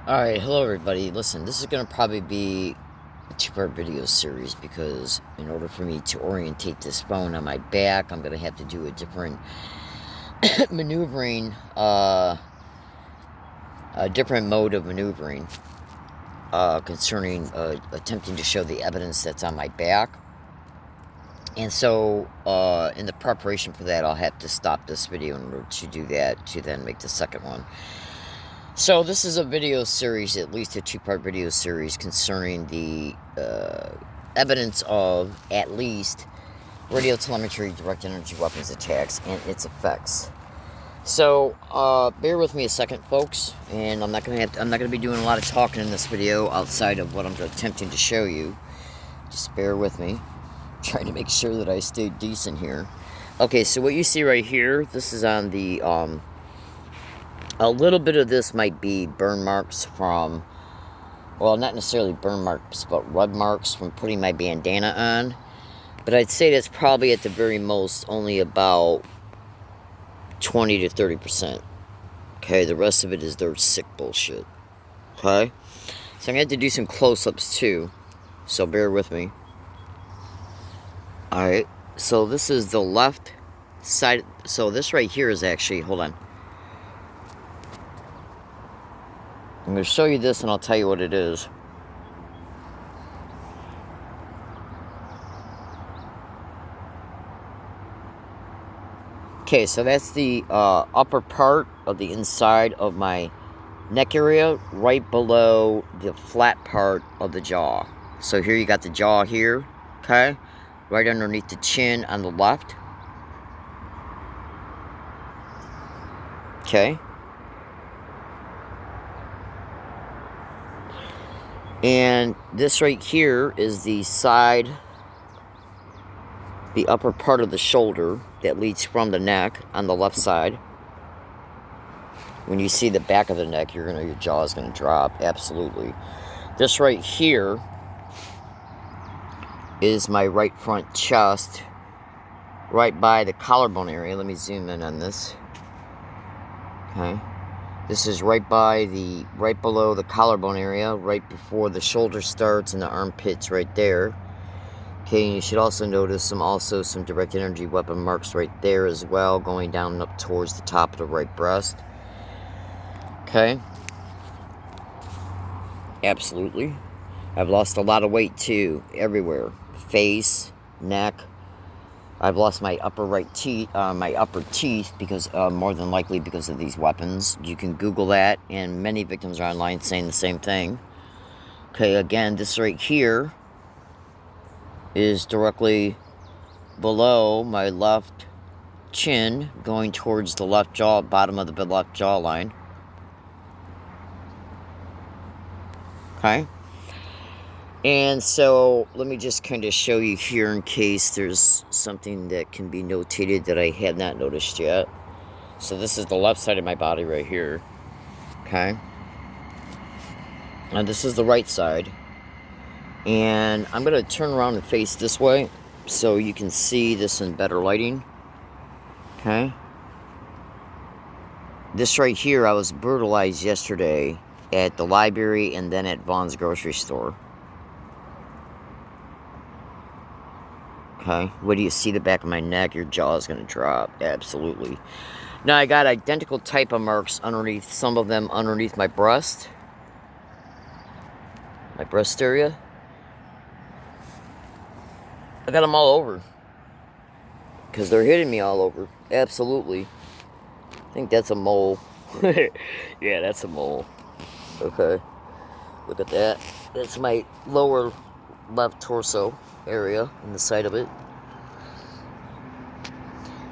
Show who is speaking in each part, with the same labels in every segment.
Speaker 1: Alright, hello everybody. Listen, this is going to probably be a two-part video series because in order for me to orientate this phone on my back, I'm going to have to do a different maneuvering, a different mode of maneuvering concerning attempting to show the evidence that's on my back. And so, in the preparation for that, I'll have to stop this video in order to do that, to then make the second one. So this is a video series, at least a two-part video series, concerning the evidence of, at least, radio telemetry direct energy weapons attacks and its effects. So bear with me a second, folks, and I'm not gonna be doing a lot of talking in this video outside of what I'm attempting to show you. Just bear with me. I'm trying to make sure that I stay decent here. Okay, so what you see right here, this is on the a little bit of this might be burn marks from, well, not necessarily burn marks, but rub marks from putting my bandana on. But I'd say that's probably at the very most only about 20 to 30%. Okay, the rest of it is their sick bullshit. Okay? So I'm going to have to do some close-ups too. So bear with me. Alright, so this is the left side. So this right here is actually, hold on. I'm going to show you this and I'll tell you what it is. Okay, so that's the upper part of the inside of my neck area, right below the flat part of the jaw. So here you got the jaw here, okay? Right underneath the chin on the left. Okay. And this right here is the side, the upper part of the shoulder that leads from the neck on the left side. When you see the back of the neck, your jaw is gonna drop, absolutely. This right here is my right front chest, right by the collarbone area. Let me zoom in on this. Okay. This is right below the collarbone area, right before the shoulder starts and the armpits right there. Okay, and you should also notice some direct energy weapon marks right there as well, going down up towards the top of the right breast. Okay. Absolutely. I've lost a lot of weight too, everywhere. Face, neck. I've lost my upper teeth because more than likely because of these weapons. You can Google that, and many victims are online saying the same thing. Okay, again, this right here is directly below my left chin, going towards the left jaw, bottom of the left jawline. Okay. And so, let me just kind of show you here in case there's something that can be notated that I have not noticed yet. So this is the left side of my body right here. Okay. And this is the right side. And I'm going to turn around and face this way so you can see this in better lighting. Okay. This right here, I was brutalized yesterday at the library and then at Vaughn's grocery store. Okay, when you see the back of my neck, your jaw is going to drop. Absolutely. Now, I got identical type of marks underneath, some of them underneath my breast. My breast area. I got them all over. Because they're hitting me all over. Absolutely. I think that's a mole. Yeah, that's a mole. Okay. Look at that. That's my lower left torso area in the side of it.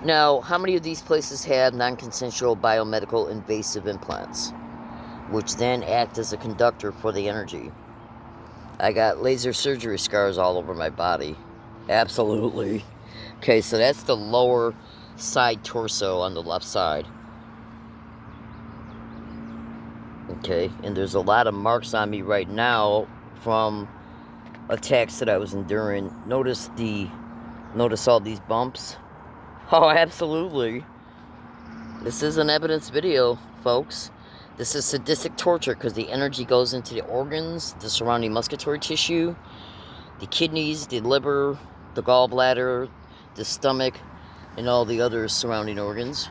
Speaker 1: Now, how many of these places have non-consensual biomedical invasive implants, which then act as a conductor for the energy? I got laser surgery scars all over my body. Absolutely. Okay, so that's the lower side torso on the left side. Okay, and there's a lot of marks on me right now from attacks that I was enduring. Notice all these bumps. Oh, absolutely. This is an evidence video, folks. This is sadistic torture because the energy goes into the organs, the surrounding musculatory tissue, the kidneys, the liver, the gallbladder, the stomach, and all the other surrounding organs.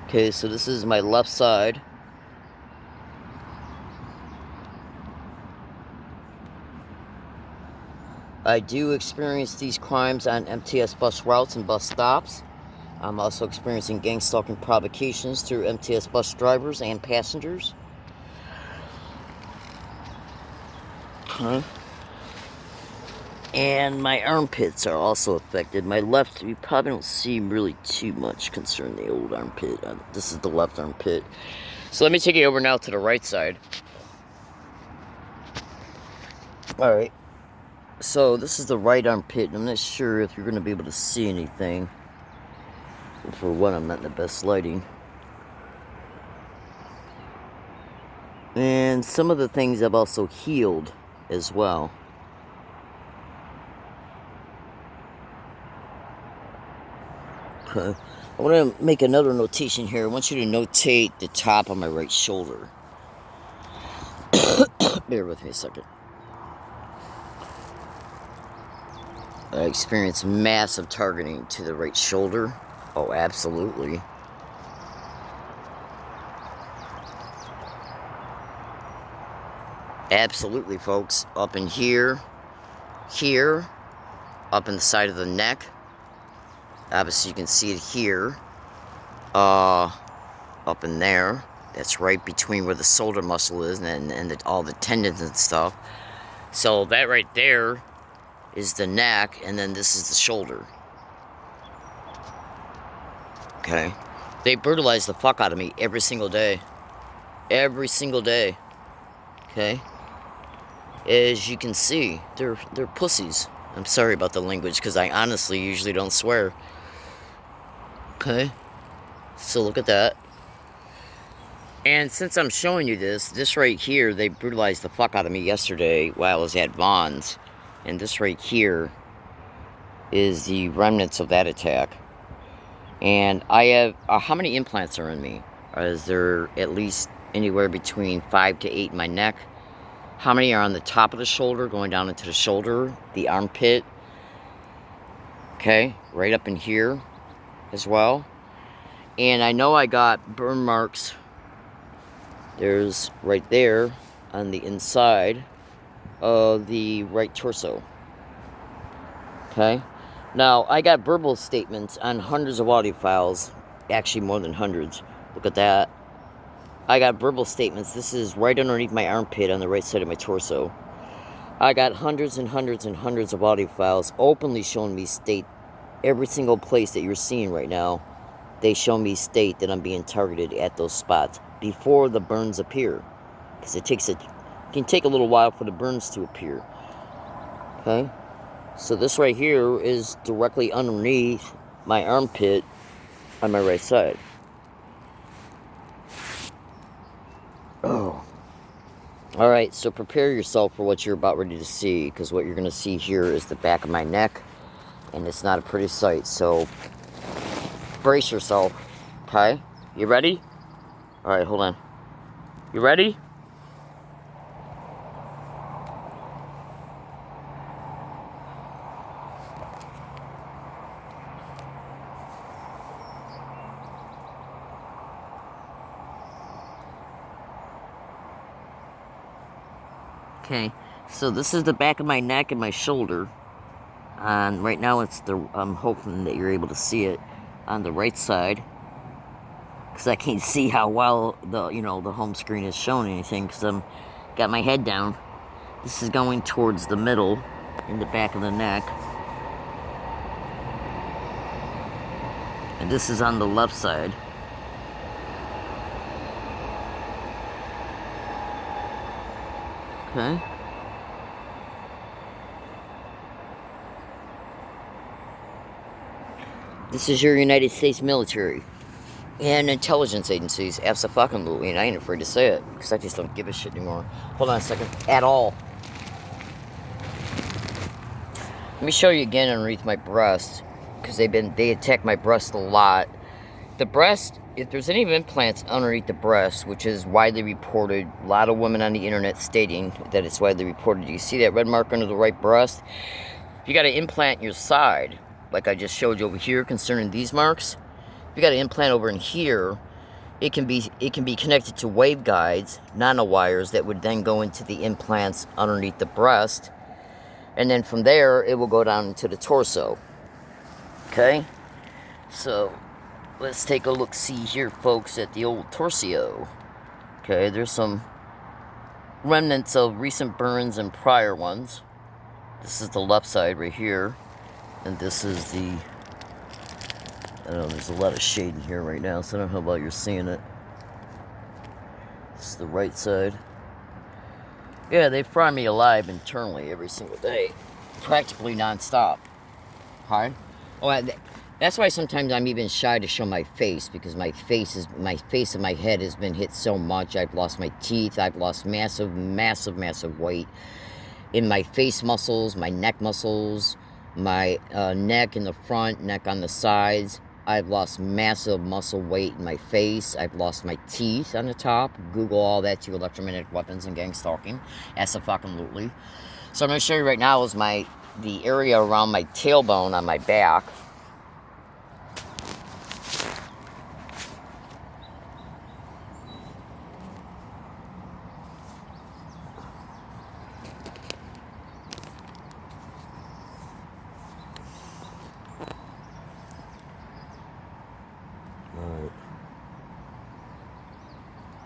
Speaker 1: Okay, so this is my left side. I do experience these crimes on MTS bus routes and bus stops. I'm also experiencing gang stalking provocations through MTS bus drivers and passengers. Okay. And my armpits are also affected. My left, you probably don't see really too much concerning the old armpit. This is the left armpit. So let me take you over now to the right side. Alright. So this is the right armpit, and I'm not sure if you're going to be able to see anything. For one, I'm not in the best lighting. And some of the things I've also healed as well. Okay. I want to make another notation here. I want you to notate the top of my right shoulder. Bear with me a second. I experienced massive targeting to the right shoulder. Oh, absolutely. Absolutely, folks. Up in here, up in the side of the neck. Obviously, you can see it here. Up in there. That's right between where the shoulder muscle is and all the tendons and stuff. So that right there is the neck, and then this is the shoulder. Okay. They brutalize the fuck out of me every single day. Every single day. Okay. As you can see, they're pussies. I'm sorry about the language, because I honestly usually don't swear. Okay. So look at that. And since I'm showing you this right here, they brutalized the fuck out of me yesterday while I was at Vaughn's. And this right here is the remnants of that attack. And I have, how many implants are in me? Is there at least anywhere between 5 to 8 in my neck? How many are on the top of the shoulder, going down into the shoulder, the armpit? Okay, right up in here as well. And I know I got burn marks. There's right there on the inside of the right torso. Okay. Now, I got verbal statements on hundreds of audio files. Actually, more than hundreds. Look at that. I got verbal statements. This is right underneath my armpit on the right side of my torso. I got hundreds and hundreds and hundreds of audio files openly showing me state every single place that you're seeing right now. They show me state that I'm being targeted at those spots before the burns appear. Because it can take a little while for the burns to appear. Okay? So this right here is directly underneath my armpit on my right side. Oh. Alright, so prepare yourself for what you're about ready to see, because what you're going to see here is the back of my neck, and it's not a pretty sight, so brace yourself, okay? You ready? Alright, hold on. You ready? Okay, so this is the back of my neck and my shoulder. And right now I'm hoping that you're able to see it on the right side, because I can't see how well the home screen is showing anything, because I'm got my head down. This is going towards the middle in the back of the neck, and this is on the left side. Okay. This is your United States military and intelligence agencies, abso-fucking-lutely, and I ain't afraid to say it, because I just don't give a shit anymore. Hold on a second. At all. Let me show you again underneath my breast, because they attack my breast a lot. The breast if there's any implants underneath the breast, which is widely reported, a lot of women on the internet stating that it's widely reported. You see that red mark under the right breast? If you got an implant in your side, like I just showed you over here concerning these marks, if you got an implant over in here, it can be connected to waveguides, nanowires, that would then go into the implants underneath the breast, and then from there it will go down into the torso. Okay, so let's take a look see here, folks, at the old torso. Okay, there's some remnants of recent burns and prior ones. This is the left side right here, and this is the, I don't know, there's a lot of shade in here right now, so I don't know how well you're seeing it. This is the right side. Yeah, they fry me alive internally every single day, practically non-stop. Hi. Oh, that's why sometimes I'm even shy to show my face, because my face and my head has been hit so much. I've lost my teeth. I've lost massive weight in my face muscles, my neck muscles, my neck in the front, neck on the sides. I've lost massive muscle weight in my face. I've lost my teeth on the top. Google all that to electromagnetic weapons and gang stalking. Absolutely. So I'm going to show you right now is the area around my tailbone on my back.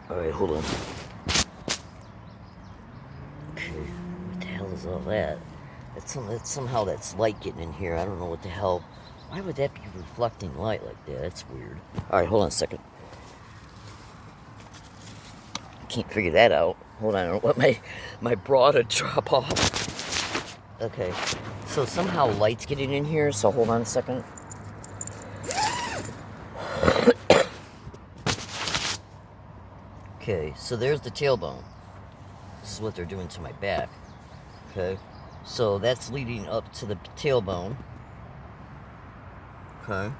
Speaker 1: Alright, hold on. Okay, what the hell is all that? Somehow that's light getting in here. I don't know what the hell. Why would that be reflecting light like that? That's weird. Alright, hold on a second. I can't figure that out. Hold on, I don't want my bra to drop off. Okay, so somehow light's getting in here, so hold on a second. Okay, so there's the tailbone. This is what they're doing to my back. Okay, so that's leading up to the tailbone. Okay,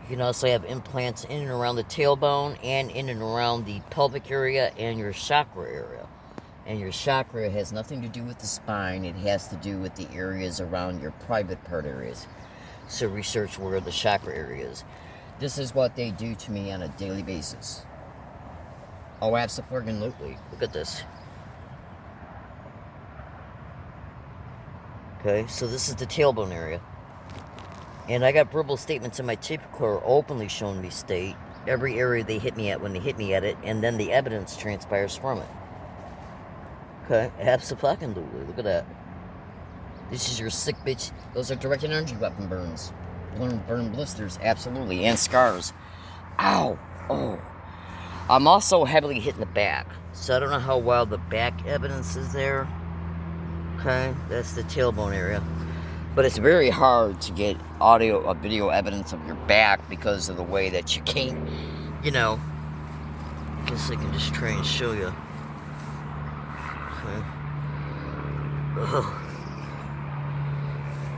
Speaker 1: you can also have implants in and around the tailbone and in and around the pelvic area and your chakra area. And your chakra has nothing to do with the spine. It has to do with the areas around your private part areas. So research where the chakra area is. This is what they do to me on a daily basis. Oh, absolutely. Look at this. Okay, so this is the tailbone area. And I got verbal statements in my tape recorder openly showing me state every area they hit me at when they hit me at it, and then the evidence transpires from it. Okay, absolutely. Look at that. This is your sick bitch. Those are direct energy weapon burns. Burn blisters, absolutely, and scars. Ow! Oh. I'm also heavily hit in the back, so I don't know how well the back evidence is there. Okay, that's the tailbone area. But it's very hard to get audio or video evidence of your back because of the way that you can't, you know. I guess I can just try and show you. Okay.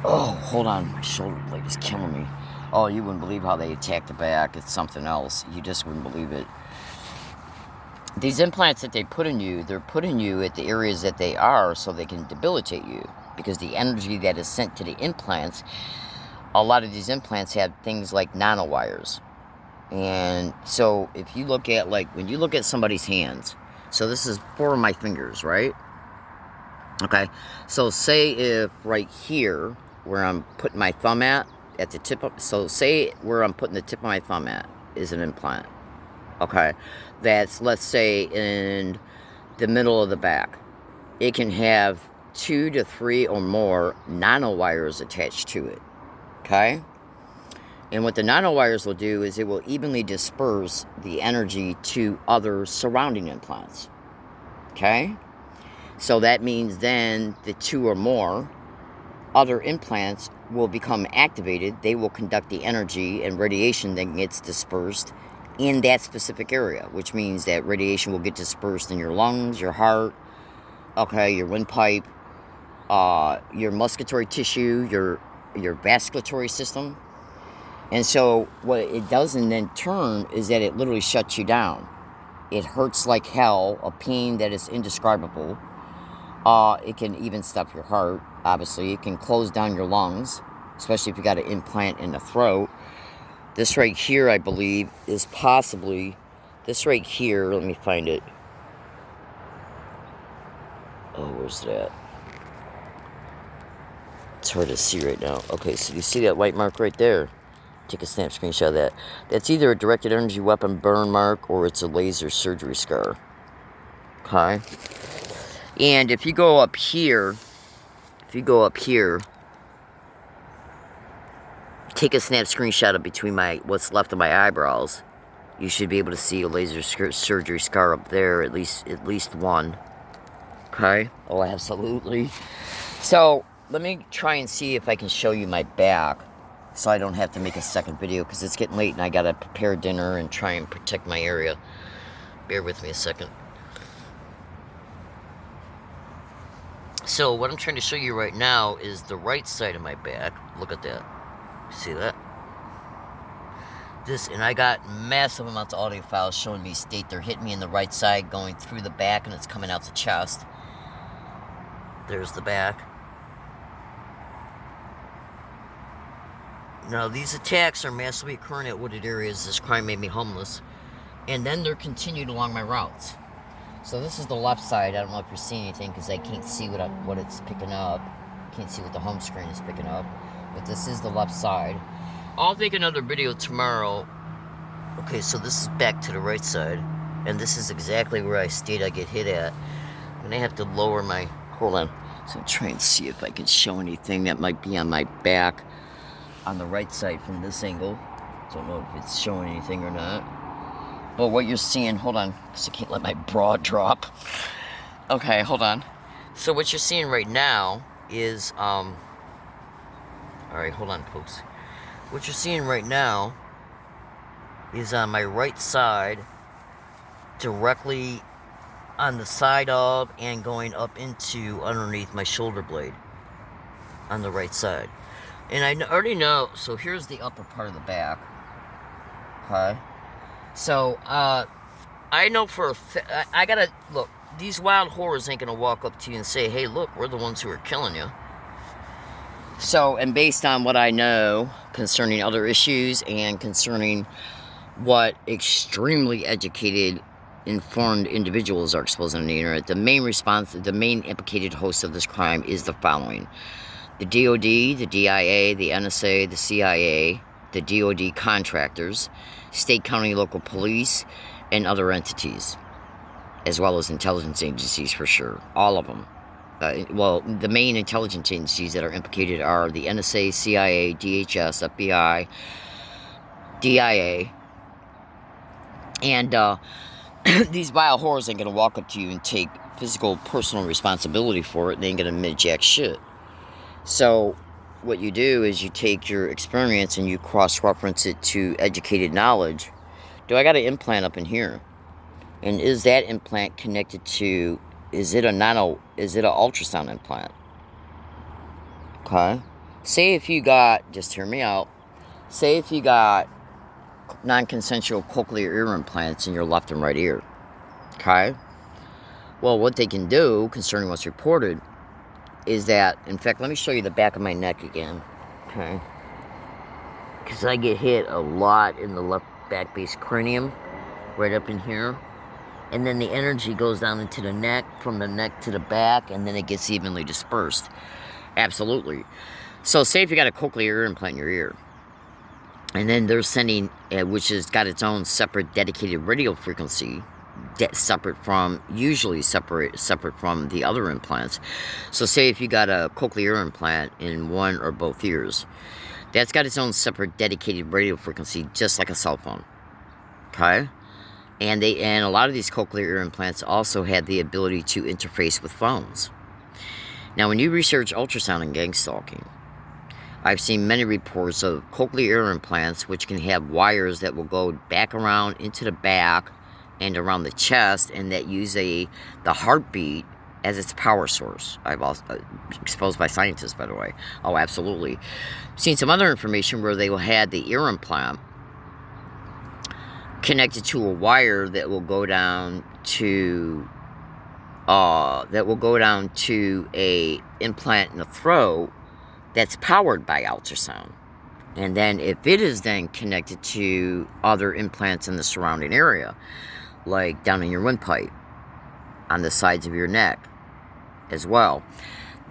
Speaker 1: Oh, hold on, my shoulder blade is killing me. Oh, you wouldn't believe how they attack the back. It's something else. You just wouldn't believe it. These implants that they put in you, they're putting you at the areas that they are so they can debilitate you. Because the energy that is sent to the implants, a lot of these implants have things like nanowires. And so if you look at, like, when you look at somebody's hands, so this is 4 of my fingers, right? Okay, so say if right here, where I'm putting my thumb at the tip of, so say where I'm putting the tip of my thumb at is an implant. Okay, that's, let's say, in the middle of the back. It can have 2 to 3 or more nanowires attached to it. Okay? And what the nanowires will do is it will evenly disperse the energy to other surrounding implants. Okay? So that means then the 2 or more other implants will become activated. They will conduct the energy, and radiation then gets dispersed in that specific area, which means that radiation will get dispersed in your lungs, your heart, okay, your windpipe, your musculatory tissue, your vasculatory system. And so what it does in then turn is that it literally shuts you down. It hurts like hell, a pain that is indescribable. It can even stop your heart, obviously. It can close down your lungs, especially if you got an implant in the throat. This right here, I believe, is possibly, this right here, let me find it. Oh, where's that? It's hard to see right now. Okay, so you see that white mark right there? Take a snap screenshot of that. That's either a directed energy weapon burn mark or it's a laser surgery scar. Okay? And if you go up here, take a snap screenshot of between what's left of my eyebrows. You should be able to see a laser surgery scar up there, at least one. Okay? Oh, absolutely. So, let me try and see if I can show you my back, so I don't have to make a second video, because it's getting late and I gotta prepare dinner and try and protect my area. Bear with me a second. So, what I'm trying to show you right now is the right side of my back. Look at that. See that? And I got massive amounts of audio files showing me state they're hitting me in the right side, going through the back, and it's coming out the chest. There's the back. Now, these attacks are massively occurring at wooded areas. This crime made me homeless. And then they're continued along my routes. So this is the left side. I don't know if you're seeing anything because I can't see what it's picking up. Can't see what the home screen is picking up. But this is the left side. I'll make another video tomorrow. Okay, so this is back to the right side. And this is exactly where I state I get hit at. And I have to lower my... Hold on. So I'm trying to see if I can show anything that might be on my back on the right side from this angle. Don't know if it's showing anything or not. But what you're seeing... Hold on, because I can't let my bra drop. Okay, hold on. So what you're seeing right now is... Alright, hold on, folks. What you're seeing right now is on my right side, directly on the side of and going up into underneath my shoulder blade on the right side. And I already know, so here's the upper part of the back. Okay? So, I know for I gotta, look, these wild whores ain't gonna walk up to you and say, hey, look, we're the ones who are killing you. So, and based on what I know concerning other issues and concerning what extremely educated, informed individuals are exposing on the internet, the main implicated host of this crime is the following. The DOD, the DIA, the NSA, the CIA, the DOD contractors, state, county, local police, and other entities, as well as intelligence agencies for sure. All of them. Well, the main intelligence agencies that are implicated are the NSA, CIA, DHS, FBI, DIA, and these vile whores ain't gonna walk up to you and take physical, personal responsibility for it. They ain't gonna admit jack shit. So, what you do is you take your experience and you cross-reference it to educated knowledge. Do I got an implant up in here? And is that implant connected to... Is it an ultrasound implant? Okay. Say if you got, just hear me out. Say if you got non-consensual cochlear ear implants in your left and right ear. Okay. Well, what they can do, concerning what's reported, is that, in fact, let me show you the back of my neck again. Okay. Because I get hit a lot in the left back base cranium, right up in here. And then the energy goes down into the neck, from the neck to the back, and then it gets evenly dispersed. Absolutely. So say if you got a cochlear ear implant in your ear, and then they're sending, which has got its own separate dedicated radio frequency, usually separate from the other implants. So say if you got a cochlear ear implant in one or both ears, that's got its own separate dedicated radio frequency, just like a cell phone. Okay? And a lot of these cochlear ear implants also had the ability to interface with phones. Now, when you research ultrasound and gang stalking, I've seen many reports of cochlear ear implants which can have wires that will go back around into the back and around the chest, and that use the heartbeat as its power source. I've also exposed by scientists, by the way. Oh, absolutely. Seen some other information where they will had the ear implant connected to a wire that will go down to a implant in the throat that's powered by ultrasound. And then if it is then connected to other implants in the surrounding area, like down in your windpipe, on the sides of your neck as well,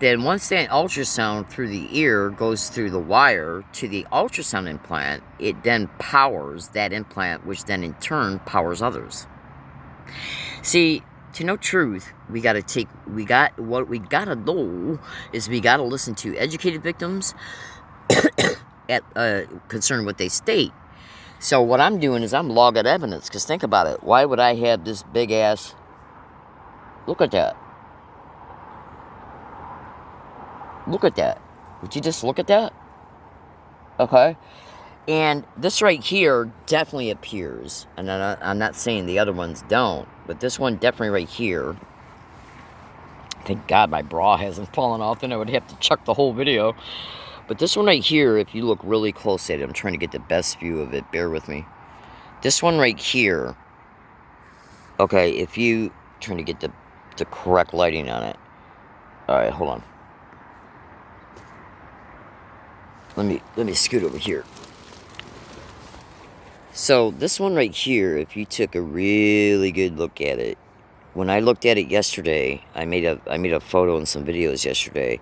Speaker 1: then once that ultrasound through the ear goes through the wire to the ultrasound implant, it then powers that implant, which then in turn powers others. See, to know truth, what we gotta do is we gotta listen to educated victims concerned what they state. So what I'm doing is I'm logging evidence, because think about it. Why would I have this big ass... Look at that. Look at that. Would you just look at that? Okay. And this right here definitely appears. And I'm not saying the other ones don't. But this one definitely right here. Thank God my bra hasn't fallen off. Then I would have to chuck the whole video. But this one right here, if you look really close at it. I'm trying to get the best view of it. Bear with me. This one right here. Okay, if you... trying to get the correct lighting on it. Alright, hold on. Let me scoot over here. So this one right here, if you took a really good look at it, when I looked at it yesterday, I made a photo and some videos yesterday.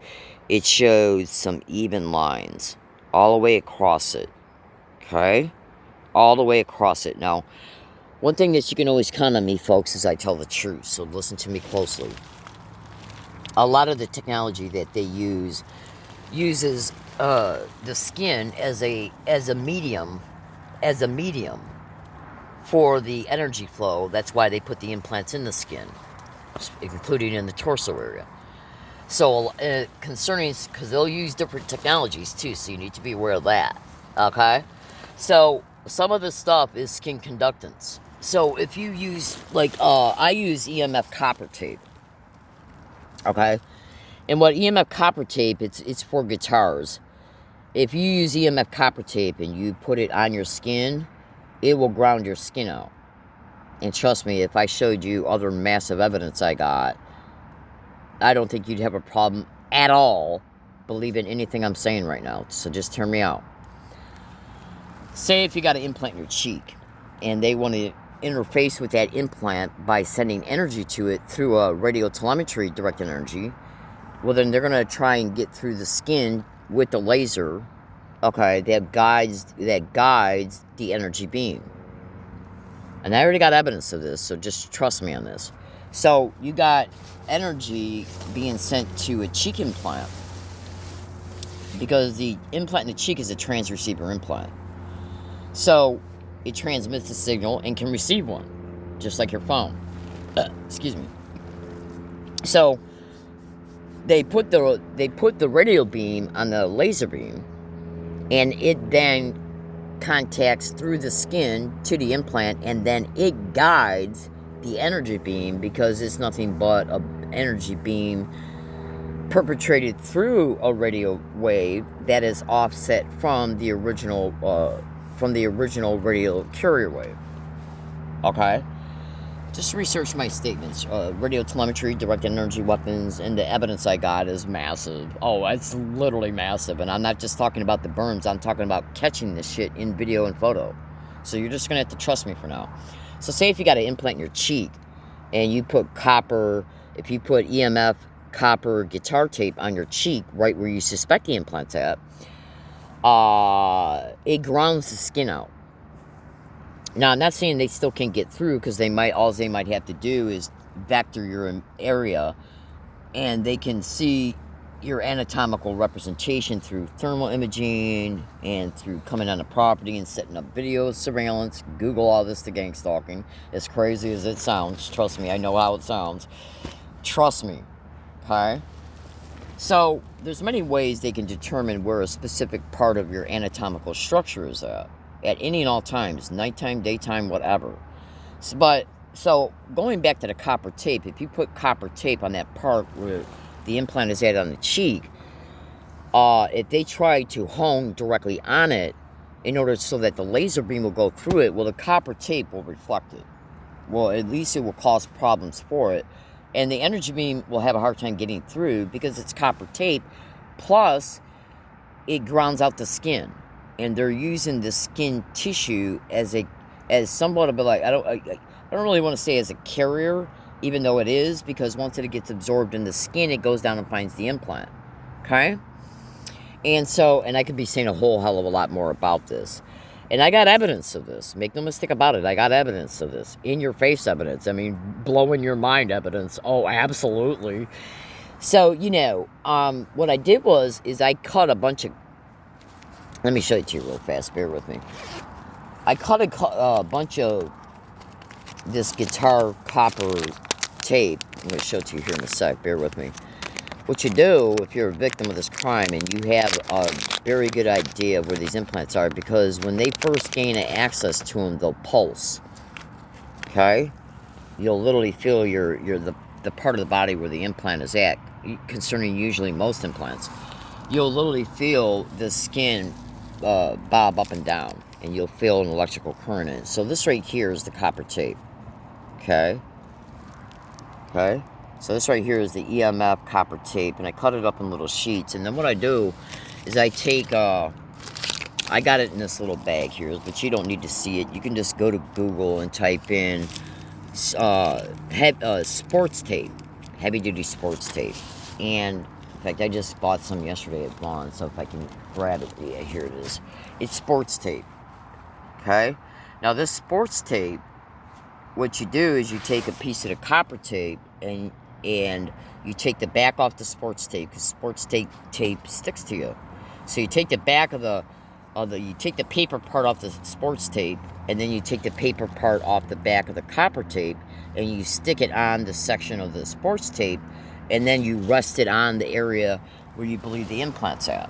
Speaker 1: It showed some even lines all the way across it. Okay? All the way across it. Now, one thing that you can always count on me, folks, is I tell the truth. So listen to me closely. A lot of the technology that they uses the skin as a medium for the energy flow. That's why they put the implants in the skin, including in the torso area. So concerning, because they'll use different technologies too, so you need to be aware of that. Okay, so some of this stuff is skin conductance. So if you use, like, I use EMF copper tape. Okay, and what EMF copper tape, it's for guitars. If you use EMF copper tape and you put it on your skin, it will ground your skin out. And trust me, if I showed you other massive evidence I got, I don't think you'd have a problem at all believing anything I'm saying right now. So just hear me out. Say if you got an implant in your cheek, and they want to interface with that implant by sending energy to it through a radiotelemetry directed energy, well, then they're going to try and get through the skin with the laser, okay, that guides the energy beam. And I already got evidence of this, so just trust me on this. So you got energy being sent to a cheek implant, because the implant in the cheek is a transreceiver implant. So it transmits a signal and can receive one, just like your phone. Excuse me. So they put the radio beam on the laser beam, and it then contacts through the skin to the implant, and then it guides the energy beam, because it's nothing but an energy beam perpetrated through a radio wave that is offset from the original radio carrier wave. Okay? Just research my statements. Radiotelemetry, directed energy weapons, and the evidence I got is massive. Oh, it's literally massive. And I'm not just talking about the burns. I'm talking about catching this shit in video and photo. So you're just going to have to trust me for now. So say if you got an implant in your cheek, and you put copper, if you put EMF copper guitar tape on your cheek, right where you suspect the implant's at, it grounds the skin out. Now, I'm not saying they still can't get through, because all they might have to do is vector your area, and they can see your anatomical representation through thermal imaging and through coming on the property and setting up video surveillance. Google all this, the gang stalking. As crazy as it sounds, trust me, I know how it sounds. Trust me, okay? So, there's many ways they can determine where a specific part of your anatomical structure is at any and all times, nighttime, daytime, whatever. So, but So, going back to the copper tape, if you put copper tape on that part where the implant is at on the cheek, if they try to hone directly on it in order so that the laser beam will go through it, well, the copper tape will reflect it. Well, at least it will cause problems for it. And the energy beam will have a hard time getting through because it's copper tape. Plus, it grounds out the skin. And they're using the skin tissue as somewhat of a, like, I don't really want to say as a carrier, even though it is, because once it gets absorbed in the skin, it goes down and finds the implant. Okay? And so, and I could be saying a whole hell of a lot more about this. And I got evidence of this. Make no mistake about it. I got evidence of this. In your face evidence. I mean, blowing your mind evidence. Oh, absolutely. So, you know, what I did is I cut a bunch of... Let me show it to you real fast. Bear with me. I cut a bunch of this guitar copper tape. I'm going to show it to you here in a sec. Bear with me. What you do if you're a victim of this crime and you have a very good idea of where these implants are, because when they first gain access to them, they'll pulse. Okay? You'll literally feel the part of the body where the implant is at, concerning usually most implants. You'll literally feel the skin bob up and down, and you'll feel an electrical current in it. So this right here is the copper tape. Okay? Okay? So this right here is the EMF copper tape, and I cut it up in little sheets. And then what I do is I take, I got it in this little bag here, but you don't need to see it. You can just go to Google and type in sports tape, heavy-duty sports tape. And in fact, I just bought some yesterday at Vaughn, so if I can grab it, yeah, here it is. It's sports tape. Okay? Now this sports tape, what you do is you take a piece of the copper tape and you take the back off the sports tape, because sports tape sticks to you. So you take the back of you take the paper part off the sports tape, and then you take the paper part off the back of the copper tape, and you stick it on the section of the sports tape, and then you rest it on the area where you believe the implant's at.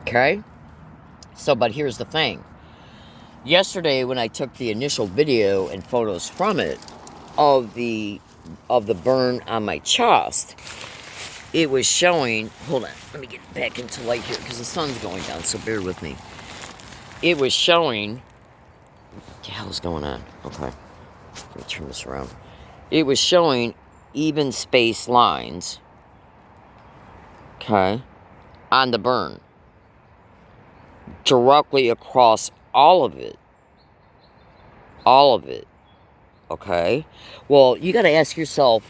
Speaker 1: Okay? So, but here's the thing. Yesterday, when I took the initial video and photos from it, of the burn on my chest, it was showing... Hold on, let me get back into light here, because the sun's going down, so bear with me. It was showing... What the hell is going on? Okay, let me turn this around. It was showing even space lines, okay, on the burn, directly across all of it. All of it. Okay? Well, you got to ask yourself,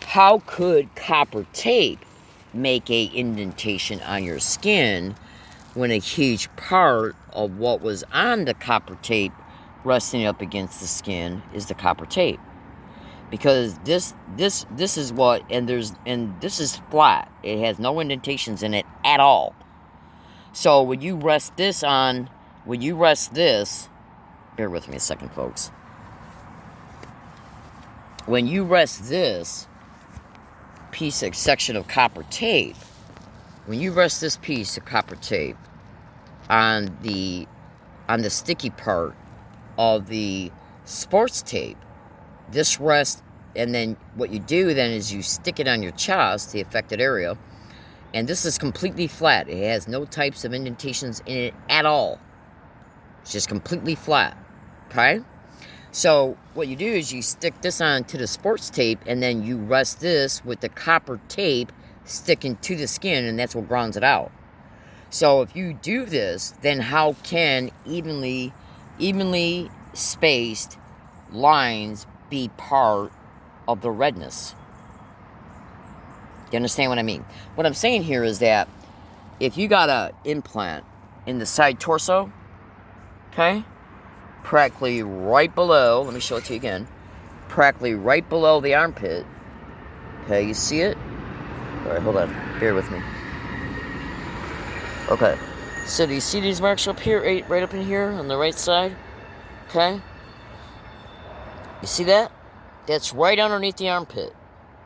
Speaker 1: how could copper tape make a indentation on your skin when a huge part of what was on the copper tape resting up against the skin is the copper tape? Because this is what, and this is flat. It has no indentations in it at all. So when you rest this, bear with me a second, folks. When you rest this section of copper tape, when you rest this piece of copper tape on the sticky part of the sports tape, this rests, and then what you do then is you stick it on your chest, the affected area, and this is completely flat. It has no types of indentations in it at all. It's just completely flat. Okay? So what you do is you stick this onto the sports tape, and then you rest this with the copper tape sticking to the skin, and that's what grounds it out. So if you do this, then how can evenly spaced lines be part of the redness? You understand what I mean? What I'm saying here is that if you got an implant in the side torso, okay, practically right below, let me show it to you again, practically right below the armpit, okay, you see it? All right, hold on, bear with me. Okay, so do you see these marks up here, right up in here on the right side? Okay, you see that? That's right underneath the armpit.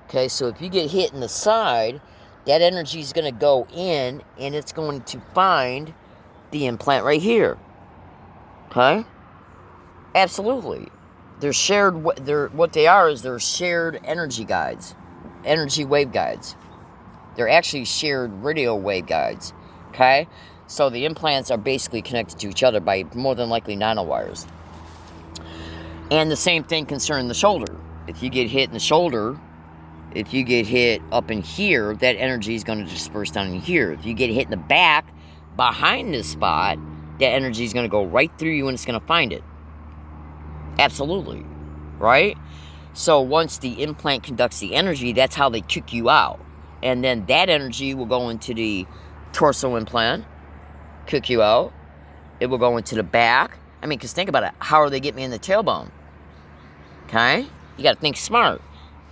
Speaker 1: Okay, so if you get hit in the side, that energy is going to go in, and it's going to find the implant right here. Okay? Absolutely. They're shared, what they are is they're shared energy guides, energy wave guides. They're actually shared radio wave guides, okay? So the implants are basically connected to each other by more than likely nanowires. And the same thing concerning the shoulder. If you get hit in the shoulder, if you get hit up in here, that energy is going to disperse down in here. If you get hit in the back, behind this spot, that energy is going to go right through you and it's going to find it. Absolutely. Right? So once the implant conducts the energy, that's how they kick you out. And then that energy will go into the torso implant, kick you out. It will go into the back. I mean, because think about it. How are they getting me in the tailbone? Okay? You got to think smart.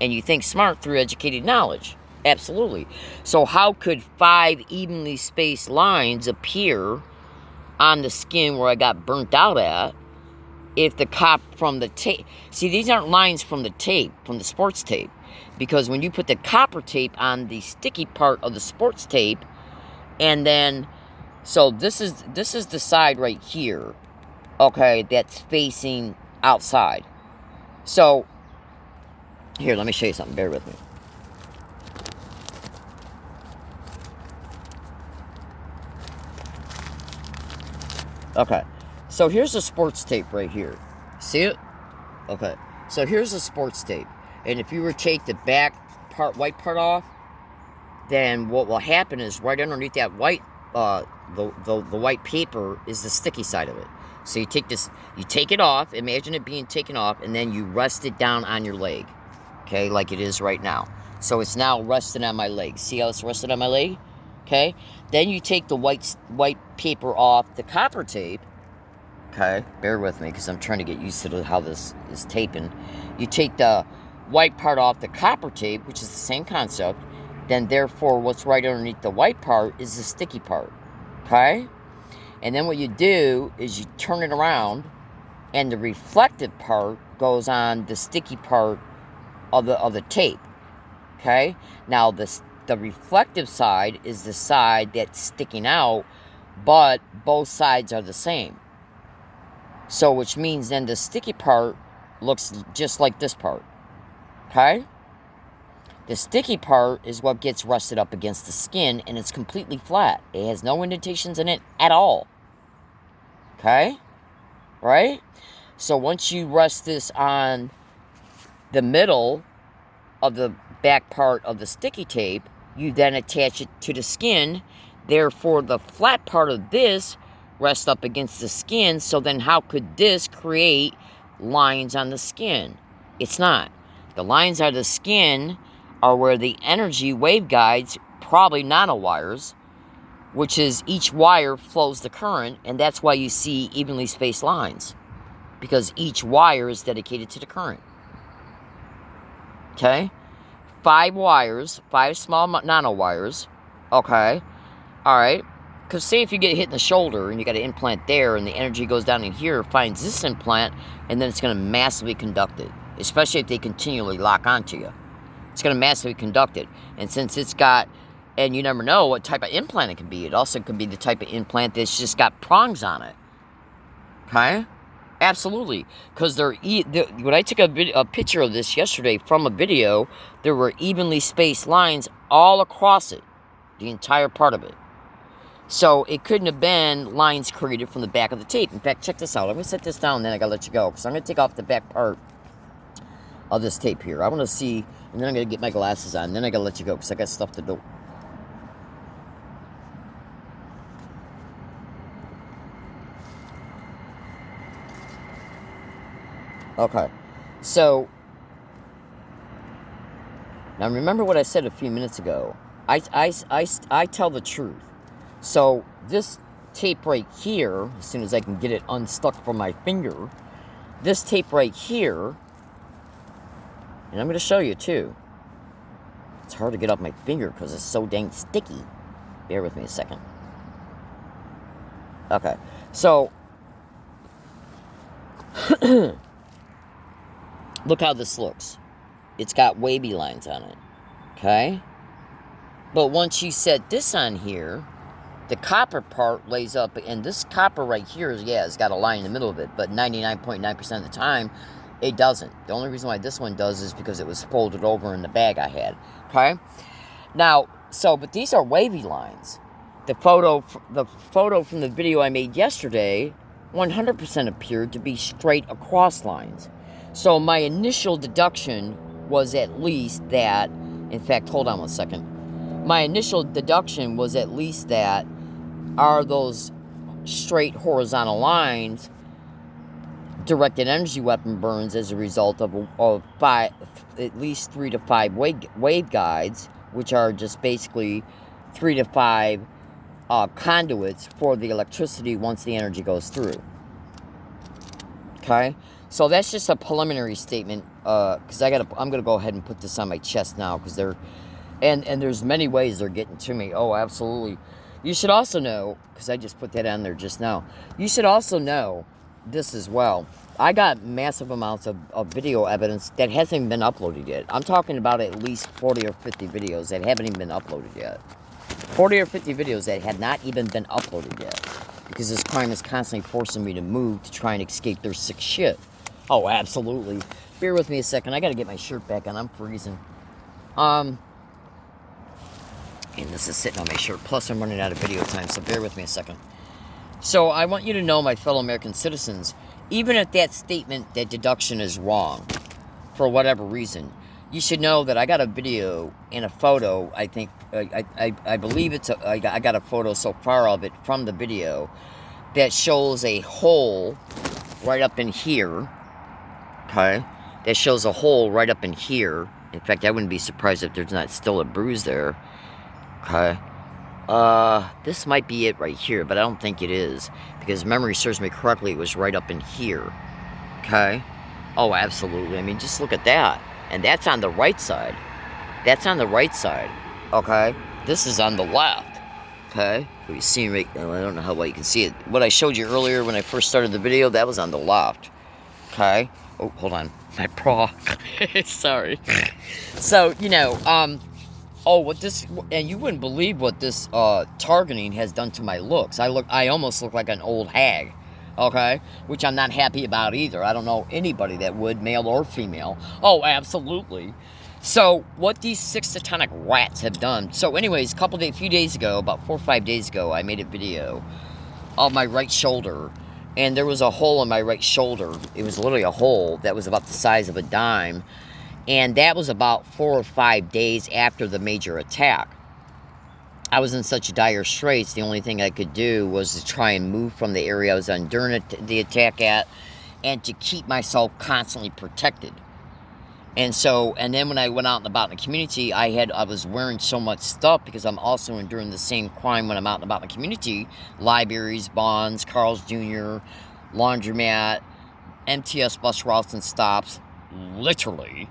Speaker 1: And you think smart through educated knowledge. Absolutely. So how could 5 evenly spaced lines appear on the skin where I got burnt out at if the from the tape... See, these aren't lines from the tape, from the sports tape. Because when you put the copper tape on the sticky part of the sports tape, and then... So this is the side right here, okay, that's facing outside. So, here, let me show you something. Bear with me. Okay, so here's the sports tape right here. See it? Okay, so here's the sports tape. And if you were to take the back part, white part off, then what will happen is right underneath that white, the white paper is the sticky side of it. So you take this, you take it off, imagine it being taken off, and then you rest it down on your leg. Okay, like it is right now. So it's now rested on my leg. See how it's rested on my leg? Okay, then you take the white paper off the copper tape. Okay, bear with me because I'm trying to get used to how this is taping. You take the white part off the copper tape, which is the same concept. Then therefore what's right underneath the white part is the sticky part. Okay? And then what you do is you turn it around and the reflective part goes on the sticky part of the tape. Okay? Now the reflective side is the side that's sticking out, but both sides are the same. So which means then the sticky part looks just like this part. Okay? The sticky part is what gets rusted up against the skin, and it's completely flat. It has no indentations in it at all. Okay? Right? So once you rest this on the middle of the back part of the sticky tape, you then attach it to the skin. Therefore, the flat part of this rests up against the skin. So then how could this create lines on the skin? It's not. The lines on the skin are where the energy wave guides, probably nanowires, which is each wire flows the current, and that's why you see evenly spaced lines, because each wire is dedicated to the current. Okay? 5 wires, 5 small nanowires. Okay? Alright? Because say if you get hit in the shoulder and you got an implant there and the energy goes down in here, finds this implant, and then it's going to massively conduct it, especially if they continually lock onto you. It's going to massively conduct it. And since it's got, and you never know what type of implant it can be. It also could be the type of implant that's just got prongs on it. Okay? Absolutely. Because when I took a picture of this yesterday from a video, there were evenly spaced lines all across it. The entire part of it. So it couldn't have been lines created from the back of the tape. In fact, check this out. I'm going to set this down and then I got to let you go. Because I'm going to take off the back part of this tape here. I want to see, and then I'm going to get my glasses on. And then I got to let you go because I got stuff to do. Okay. So, now remember what I said a few minutes ago. I tell the truth. So, this tape right here, as soon as I can get it unstuck from my finger, this tape right here, and I'm going to show you too. It's hard to get off my finger because it's so dang sticky. Bear with me a second. Okay, so, look how this looks. It's got wavy lines on it, okay? But once you set this on here, the copper part lays up, and this copper right here, yeah, it's got a line in the middle of it, but 99.9% of the time, It doesn't. The only reason why this one does is because it was folded over in the bag I had. Okay? Now, but these are wavy lines. The photo from the video I made yesterday 100% appeared to be straight across lines. So my initial deduction was at least that, in fact, hold on one second. My initial deduction was at least that are those straight horizontal lines directed energy weapon burns as a result of at least 3 to 5 wave guides, which are just basically 3 to 5 conduits for the electricity once the energy goes through. Okay, so that's just a preliminary statement. Because I'm gonna go ahead and put this on my chest now, because and there's many ways they're getting to me. Oh, absolutely. You should also know, because I just put that on there just now. You should also know this as well. I got massive amounts of video evidence that hasn't even been uploaded yet. I'm talking about at least 40 or 50 videos that haven't even been uploaded yet. 40 or 50 videos that have not even been uploaded yet. Because this crime is constantly forcing me to move to try and escape their sick shit. Oh, absolutely. Bear with me a second. I gotta get my shirt back on. I'm freezing. And this is sitting on my shirt. Plus, I'm running out of video time, so bear with me a second. So, I want you to know, my fellow American citizens, even if that statement, that deduction is wrong, for whatever reason, you should know that I got a video and a photo. I think I believe I got a photo so far of it from the video that shows a hole right up in here. Okay, that shows a hole right up in here. In fact, I wouldn't be surprised if there's not still a bruise there. Okay, this might be it right here, but I don't think it is, because if memory serves me correctly, it was right up in here. Okay, oh, absolutely. I mean, just look at that. And that's on the right side. That's on the right side. Okay? This is on the left. Okay? What you see right now, I don't know how well you can see it. What I showed you earlier when I first started the video, that was on the left. Okay? Oh, hold on. My bra. Sorry. So, you know, and you wouldn't believe what this targeting has done to my looks. I almost look like an old hag. Okay? Which I'm not happy about either. I don't know anybody that would, male or female. Oh, absolutely. So, what these 6 satanic rats have done. So, anyways, a few days ago, about 4 or 5 days ago, I made a video of my right shoulder. And there was a hole in my right shoulder. It was literally a hole that was about the size of a dime. And that was about 4 or 5 days after the major attack. I was in such dire straits, the only thing I could do was to try and move from the area I was during the attack at, and to keep myself constantly protected. And then when I went out and about in the community, I was wearing so much stuff, because I'm also enduring the same crime when I'm out and about in the community. Libraries, bonds, Carl's Jr., laundromat, MTS bus routes and stops, literally.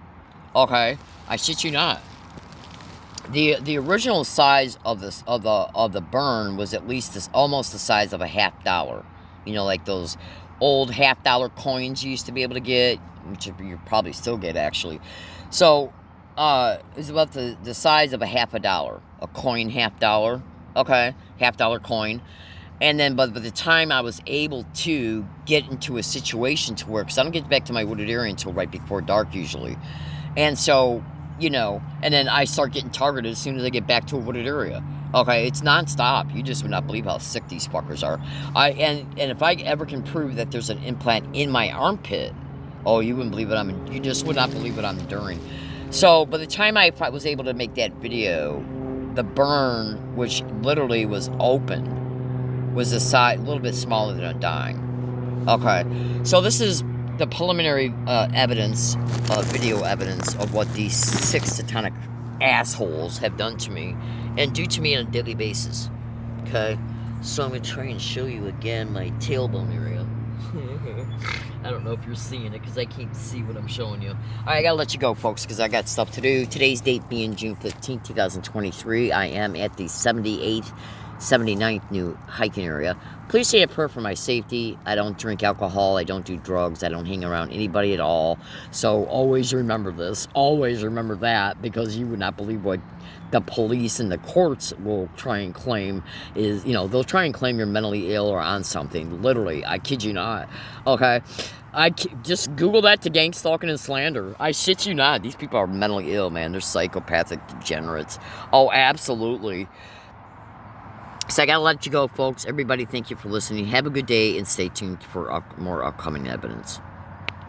Speaker 1: Okay, I shit you not. The original size of the burn was at least almost the size of a $50. You know, like those old $50 coins you used to be able to get, which you probably still get actually. So it's about the size of a $50, a coin $50. Okay, $50 coin. And then, but by the time I was able to get into a situation to where, because I don't get back to my wooded area until right before dark usually, and so, you know, and then I start getting targeted as soon as I get back to a wooded area. Okay, it's nonstop. You just would not believe how sick these fuckers are. And if I ever can prove that there's an implant in my armpit, oh, you wouldn't believe you just would not believe what I'm enduring. So by the time I was able to make that video, the burn, which literally was open, was a little bit smaller than a dime. Okay, so this is the preliminary evidence, video evidence of what these 6 satanic assholes have done to me and do to me on a daily basis. Okay, so I'm gonna try and show you again my tailbone area. I don't know if you're seeing it, because I can't see what I'm showing you. Alright, I gotta let you go, folks, because I got stuff to do. Today's date being June 15th, 2023. I am at the 78th 79th new hiking area. Please say a prayer for my safety. I don't drink alcohol. I don't do drugs. I don't hang around anybody at all. So always remember this. Always remember that, because you would not believe what the police and the courts will try and claim is, you know, they'll try and claim you're mentally ill or on something. Literally, I kid you not. Okay? Just Google that to gang stalking and slander. I shit you not. These people are mentally ill, man. They're psychopathic degenerates. Oh, absolutely. So I gotta let you go, folks. Everybody, thank you for listening. Have a good day and stay tuned for more upcoming evidence.